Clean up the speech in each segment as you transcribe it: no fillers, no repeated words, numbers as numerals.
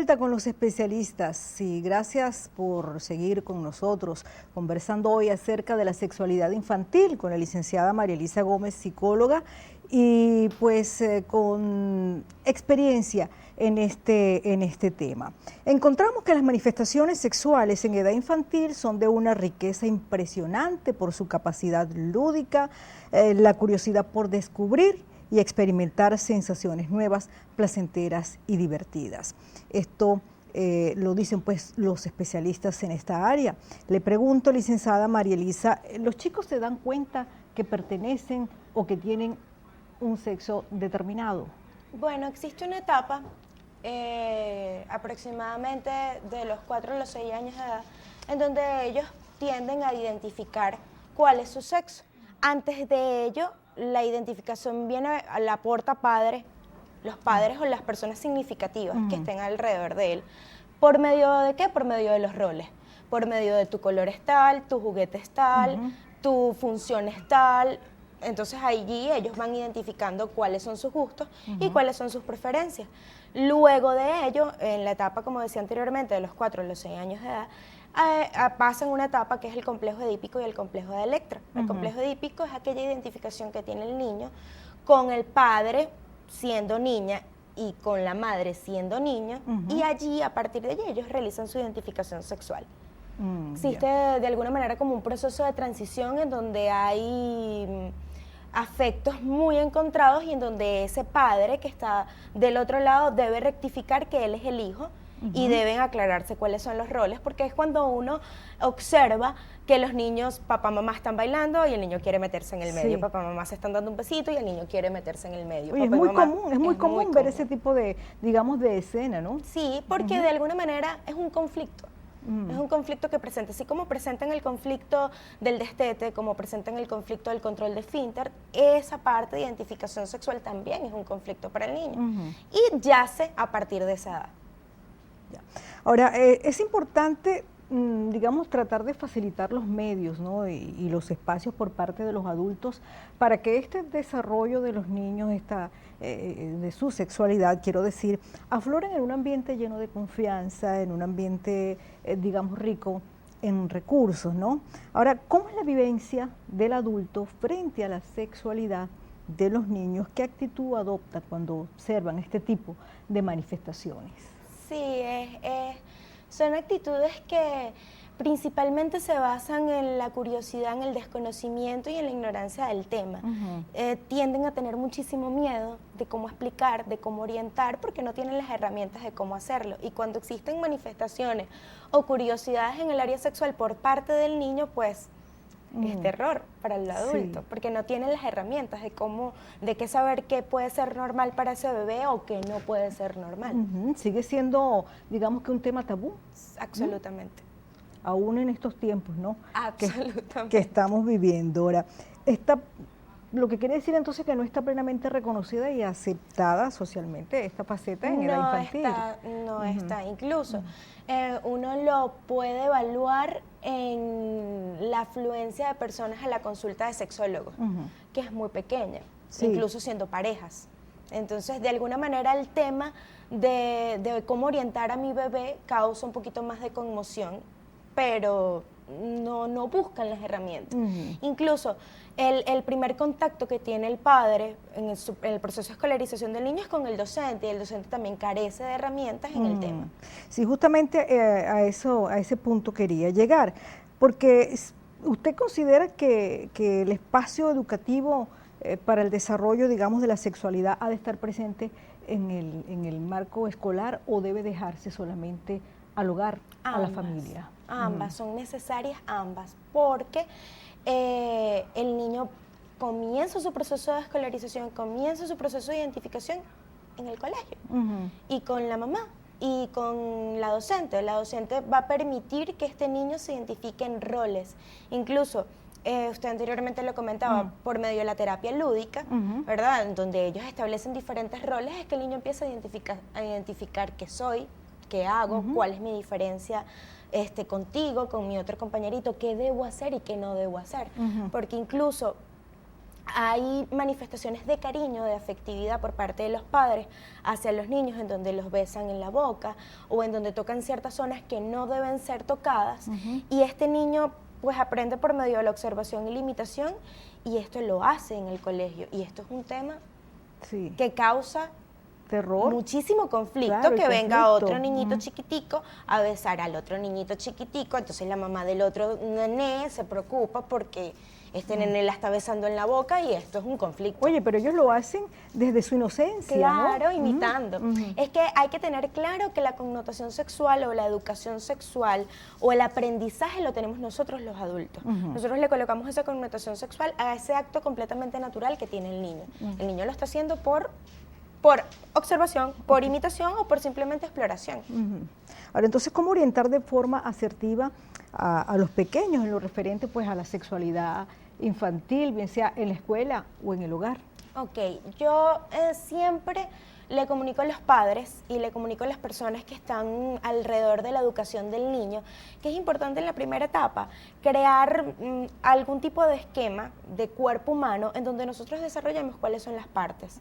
vuelta con los especialistas y gracias por seguir con nosotros conversando hoy acerca de la sexualidad infantil con la licenciada María Elisa Gómez, psicóloga, y pues con experiencia en este tema. Encontramos que las manifestaciones sexuales en edad infantil son de una riqueza impresionante por su capacidad lúdica, la curiosidad por descubrir y experimentar sensaciones nuevas, placenteras y divertidas. Esto lo dicen pues los especialistas en esta área. Le pregunto, licenciada María Elisa, ¿los chicos se dan cuenta que pertenecen o que tienen un sexo determinado? Bueno, existe una etapa aproximadamente de los 4 a los 6 años de edad en donde ellos tienden a identificar cuál es su sexo. Antes de ello, la identificación la aporta los padres o las personas significativas que estén alrededor de él. ¿Por medio de qué? Por medio de los roles. Por medio de tu color es tal, tu juguete es tal, tu función es tal. Entonces allí ellos van identificando cuáles son sus gustos y cuáles son sus preferencias. Luego de ello, en la etapa, como decía anteriormente, de los 4 a los 6 años de edad, pasa en una etapa que es el complejo edípico y el complejo de Electra. El complejo edípico es aquella identificación que tiene el niño con el padre siendo niña y con la madre siendo niño, y allí, a partir de allí, ellos realizan su identificación sexual. Existe de alguna manera como un proceso de transición en donde hay afectos muy encontrados y en donde ese padre que está del otro lado debe rectificar que él es el hijo y deben aclararse cuáles son los roles, porque es cuando uno observa que los niños, papá, mamá están bailando y el niño quiere meterse en el medio, papá, mamá se están dando un besito y el niño quiere meterse en el medio. Oye, es muy común ver ese tipo de, digamos, de escena, ¿no? Sí, porque de alguna manera es un conflicto. Es un conflicto que presenta, así como presentan el conflicto del destete, como presentan el conflicto del control de esfínter, esa parte de identificación sexual también es un conflicto para el niño y yace a partir de esa edad. Ya. Ahora, es importante, digamos, tratar de facilitar los medios, ¿no? y los espacios por parte de los adultos para que este desarrollo de los niños, de su sexualidad, quiero decir, afloren en un ambiente lleno de confianza, en un ambiente, digamos, rico en recursos, ¿no? Ahora, ¿cómo es la vivencia del adulto frente a la sexualidad de los niños? ¿Qué actitud adopta cuando observan este tipo de manifestaciones? Sí, son actitudes que principalmente se basan en la curiosidad, en el desconocimiento y en la ignorancia del tema. Tienden a tener muchísimo miedo de cómo explicar, de cómo orientar, porque no tienen las herramientas de cómo hacerlo. Y cuando existen manifestaciones o curiosidades en el área sexual por parte del niño, pues es terror para el adulto, porque no tienen las herramientas de qué saber qué puede ser normal para ese bebé o qué no puede ser normal. Sigue siendo, digamos, que un tema tabú. Absolutamente. Aún en estos tiempos, ¿no? Absolutamente. Que estamos viviendo ahora. Lo que quiere decir entonces que no está plenamente reconocida y aceptada socialmente esta faceta en edad infantil. No está. Incluso uno lo puede evaluar en la afluencia de personas a la consulta de sexólogos, que es muy pequeña, incluso siendo parejas. Entonces, de alguna manera, el tema de cómo orientar a mi bebé causa un poquito más de conmoción, pero no buscan las herramientas. Incluso el primer contacto que tiene el padre en el proceso de escolarización del niño es con el docente, y el docente también carece de herramientas en el tema. Sí, justamente a ese punto quería llegar, porque ¿usted considera que el espacio educativo para el desarrollo, digamos, de la sexualidad ha de estar presente en el marco escolar o debe dejarse solamente al hogar, a la familia? Ambas, son necesarias ambas, porque el niño comienza su proceso de escolarización, comienza su proceso de identificación en el colegio y con la mamá y con la docente. La docente va a permitir que este niño se identifique en roles, incluso usted anteriormente lo comentaba, por medio de la terapia lúdica, ¿verdad? En donde ellos establecen diferentes roles, es que el niño empieza a identificar qué soy, qué hago, cuál es mi diferencia contigo, con mi otro compañerito, qué debo hacer y qué no debo hacer. Porque incluso hay manifestaciones de cariño, de afectividad por parte de los padres hacia los niños, en donde los besan en la boca o en donde tocan ciertas zonas que no deben ser tocadas. Y este niño pues aprende por medio de la observación y la imitación, y esto lo hace en el colegio. Y esto es un tema que causa terror, muchísimo conflicto, claro, que venga otro niñito chiquitico a besar al otro niñito chiquitico. Entonces la mamá del otro nené se preocupa porque este nené la está besando en la boca, y esto es un conflicto. Oye, pero ellos lo hacen desde su inocencia, claro, ¿no? Imitando. Es que hay que tener claro que la connotación sexual o la educación sexual o el aprendizaje lo tenemos nosotros los adultos. Nosotros le colocamos esa connotación sexual a ese acto completamente natural que tiene el niño. El niño lo está haciendo por observación, por imitación o por simplemente exploración. Ahora, entonces, ¿cómo orientar de forma asertiva a los pequeños en lo referente pues a la sexualidad infantil, bien sea en la escuela o en el hogar? Ok, yo siempre le comunico a los padres y le comunico a las personas que están alrededor de la educación del niño que es importante en la primera etapa crear algún tipo de esquema de cuerpo humano en donde nosotros desarrollemos cuáles son las partes.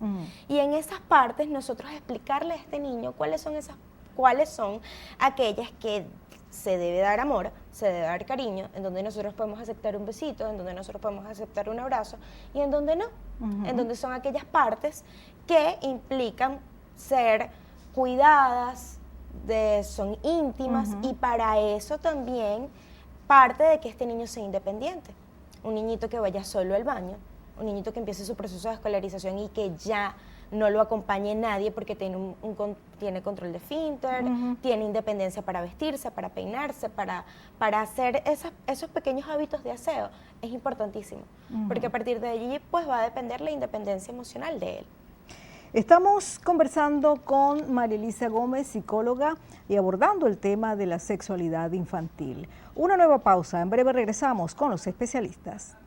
Y en esas partes nosotros explicarle a este niño cuáles son aquellas que se debe dar amor, se debe dar cariño, en donde nosotros podemos aceptar un besito, en donde nosotros podemos aceptar un abrazo, y en donde no, en donde son aquellas partes que implican ser cuidadas, son íntimas, y para eso también parte de que este niño sea independiente. Un niñito que vaya solo al baño, un niñito que empiece su proceso de escolarización y que ya no lo acompañe nadie porque tiene control de esfínter, tiene independencia para vestirse, para peinarse, para hacer esos pequeños hábitos de aseo. Es importantísimo, porque a partir de allí pues va a depender la independencia emocional de él. Estamos conversando con María Elisa Gómez, psicóloga, y abordando el tema de la sexualidad infantil. Una nueva pausa, en breve regresamos con los especialistas.